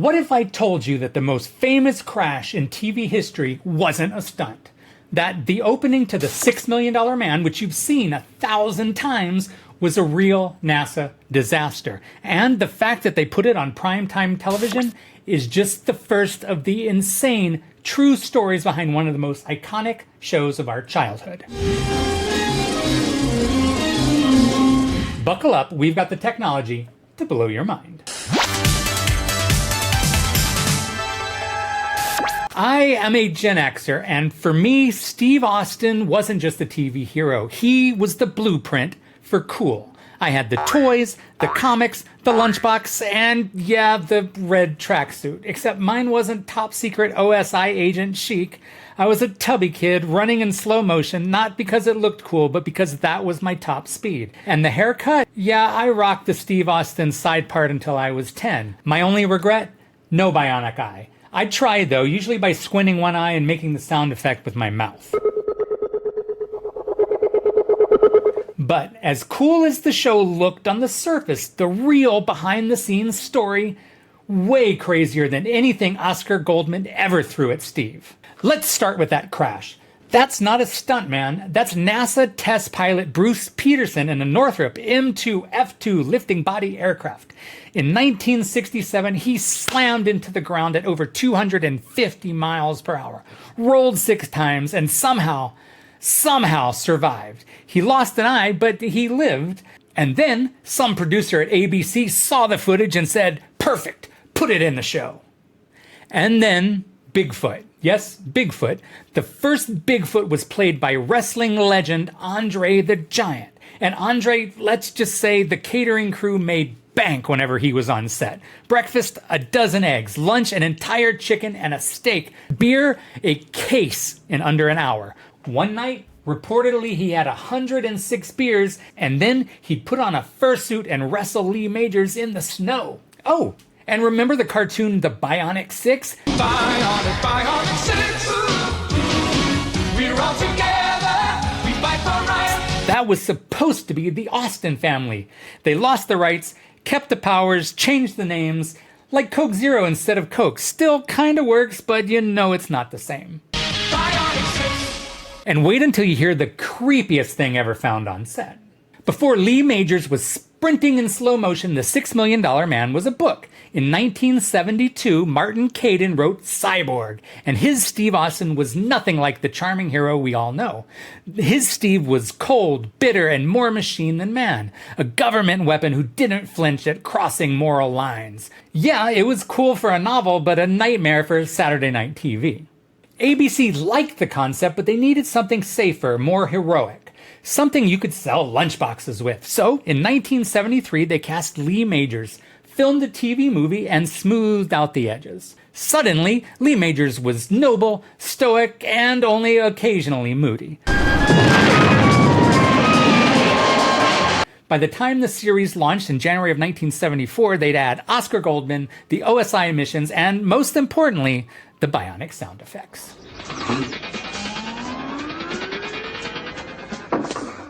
What if I told you that the most famous crash in TV history wasn't a stunt? That the opening to the $6 Million Man, which you've seen 1,000 times, was a real NASA disaster. And the fact that they put it on primetime television is just the first of the insane, true stories behind one of the most iconic shows of our childhood. Buckle up, we've got the technology to blow your mind. I am a Gen Xer, and for me, Steve Austin wasn't just a TV hero. He was the blueprint for cool. I had the toys, the comics, the lunchbox, and yeah, the red tracksuit. Except mine wasn't top secret OSI agent chic. I was a tubby kid running in slow motion, not because it looked cool, but because that was my top speed. And the haircut? Yeah, I rocked the Steve Austin side part until I was 10. My only regret? No bionic eye. I tried though, usually by squinting one eye and making the sound effect with my mouth. But as cool as the show looked on the surface, the real behind-the-scenes story, way crazier than anything Oscar Goldman ever threw at Steve. Let's start with that crash. That's not a stuntman. That's NASA test pilot Bruce Peterson in a Northrop M2F2 lifting body aircraft. In 1967, he slammed into the ground at over 250 miles per hour, rolled 6 times, and somehow survived. He lost an eye, but he lived. And then some producer at ABC saw the footage and said, "Perfect, put it in the show." And then Bigfoot. Yes, Bigfoot. The first Bigfoot was played by wrestling legend André the Giant. And André, let's just say the catering crew made bank whenever he was on set. Breakfast, a dozen eggs. Lunch, an entire chicken and a steak. Beer, a case in under an hour. One night, reportedly he had 106 beers, and then he'd put on a fursuit and wrestle Lee Majors in the snow. Oh, and remember the cartoon The Bionic Six? Bionic Six, we're all together, we fight for right. That was supposed to be the Austin family. They lost the rights, kept the powers, changed the names, like Coke Zero instead of Coke. Still kinda works, but you know it's not the same. Bionic Six. And wait until you hear the creepiest thing ever found on set. Before Lee Majors was sprinting in slow motion, The $6 Million Man was a book. In 1972, Martin Caidin wrote Cyborg, and his Steve Austin was nothing like the charming hero we all know. His Steve was cold, bitter, and more machine than man, a government weapon who didn't flinch at crossing moral lines. Yeah, it was cool for a novel, but a nightmare for Saturday night TV. ABC liked the concept, but they needed something safer, more heroic. Something you could sell lunchboxes with. So, in 1973, they cast Lee Majors, filmed a TV movie, and smoothed out the edges. Suddenly, Lee Majors was noble, stoic, and only occasionally moody. By the time the series launched in January of 1974, they'd add Oscar Goldman, the OSI emissions, and most importantly, the bionic sound effects.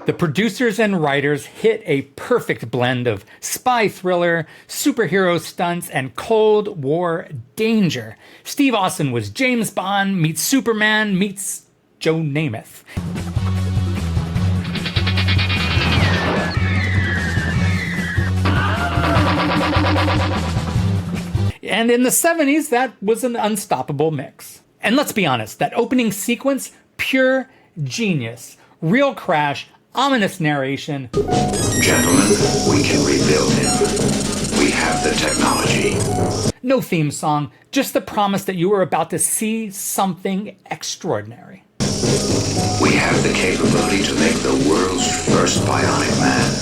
The producers and writers hit a perfect blend of spy thriller, superhero stunts, and Cold War danger. Steve Austin was James Bond meets Superman meets Joe Namath. And in the 70s, that was an unstoppable mix. And let's be honest, that opening sequence, pure genius. Real crash, ominous narration. Gentlemen, we can rebuild him. We have the technology. No theme song, just the promise that you were about to see something extraordinary. We have the capability to make the world's first bionic man.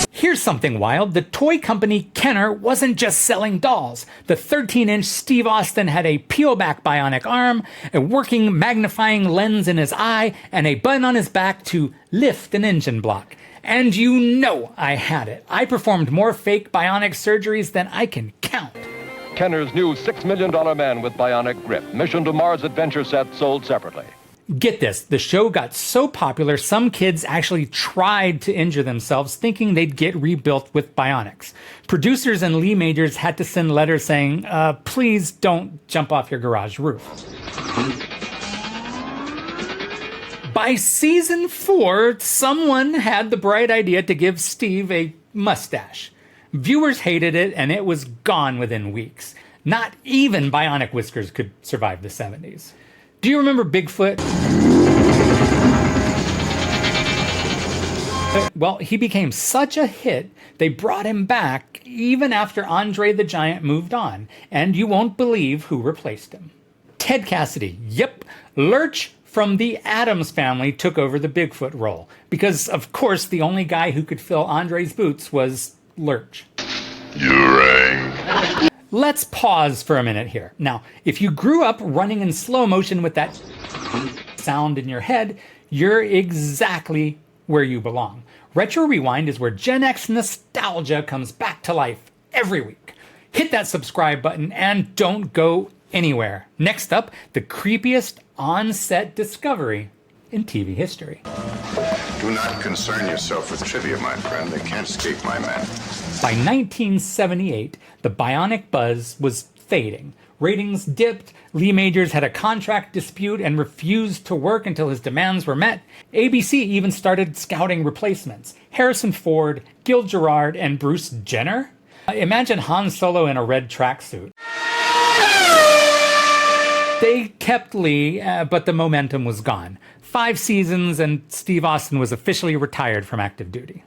Here's something wild. The toy company Kenner wasn't just selling dolls. The 13-inch Steve Austin had a peel-back bionic arm, a working magnifying lens in his eye, and a button on his back to lift an engine block. And you know I had it. I performed more fake bionic surgeries than I can count. Kenner's new $6 million man with bionic grip. Mission to Mars adventure set sold separately. Get this, the show got so popular, some kids actually tried to injure themselves thinking they'd get rebuilt with bionics. Producers and Lee Majors had to send letters saying, please don't jump off your garage roof. By season 4, someone had the bright idea to give Steve a mustache. Viewers hated it, and it was gone within weeks. Not even bionic whiskers could survive the 70s. Do you remember Bigfoot? Well, he became such a hit, they brought him back even after André the Giant moved on, and you won't believe who replaced him. Ted Cassidy. Yep, Lurch from the Addams Family took over the Bigfoot role, because of course the only guy who could fill Andre's boots was Lurch. You rang. Let's pause for a minute here. Now, if you grew up running in slow motion with that sound in your head, you're exactly where you belong. Retro Rewind is where Gen X nostalgia comes back to life every week. Hit that subscribe button and don't go anywhere. Next up, the creepiest on-set discovery in TV history. Do not concern yourself with trivia, my friend. They can't escape my men. By 1978, the bionic buzz was fading. Ratings dipped, Lee Majors had a contract dispute and refused to work until his demands were met. ABC even started scouting replacements. Harrison Ford, Gil Gerard, and Bruce Jenner? Imagine Han Solo in a red tracksuit. They kept Lee, but the momentum was gone. 5 seasons and Steve Austin was officially retired from active duty.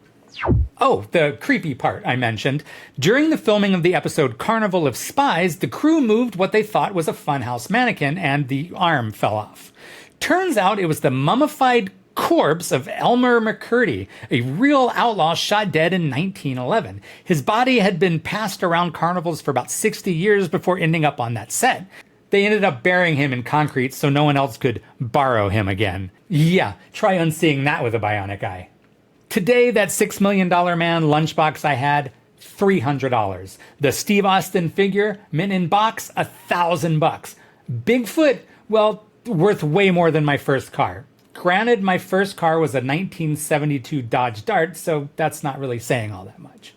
Oh, the creepy part I mentioned. During the filming of the episode Carnival of Spies, the crew moved what they thought was a funhouse mannequin and the arm fell off. Turns out it was the mummified corpse of Elmer McCurdy, a real outlaw shot dead in 1911. His body had been passed around carnivals for about 60 years before ending up on that set. They ended up burying him in concrete so no one else could borrow him again. Yeah, try unseeing that with a bionic eye. Today, that $6 million man lunchbox I had, $300. The Steve Austin figure, mint in box, $1,000. Bigfoot, well, worth way more than my first car. Granted, my first car was a 1972 Dodge Dart, so that's not really saying all that much.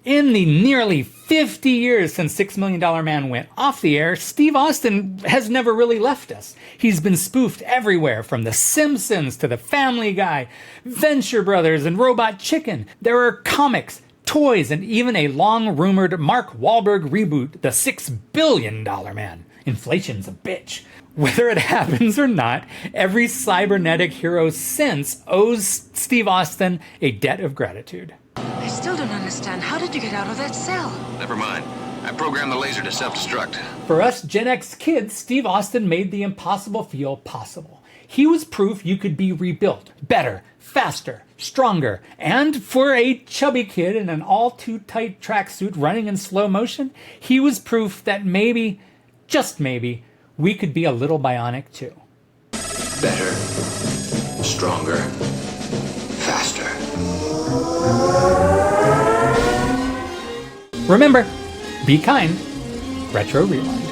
In the nearly 50 years since $6 Million Man went off the air, Steve Austin has never really left us. He's been spoofed everywhere, from The Simpsons to The Family Guy, Venture Brothers, and Robot Chicken. There are comics, toys, and even a long-rumored Mark Wahlberg reboot, The $6 Billion Man. Inflation's a bitch. Whether it happens or not, every cybernetic hero since owes Steve Austin a debt of gratitude. I still don't understand. How did you get out of that cell? Never mind. I programmed the laser to self-destruct. For us Gen X kids, Steve Austin made the impossible feel possible. He was proof you could be rebuilt, better, faster, stronger, and for a chubby kid in an all-too-tight tracksuit running in slow motion, he was proof that maybe, just maybe, we could be a little bionic too. Better, stronger, faster. Remember, be kind. Retro Rewind.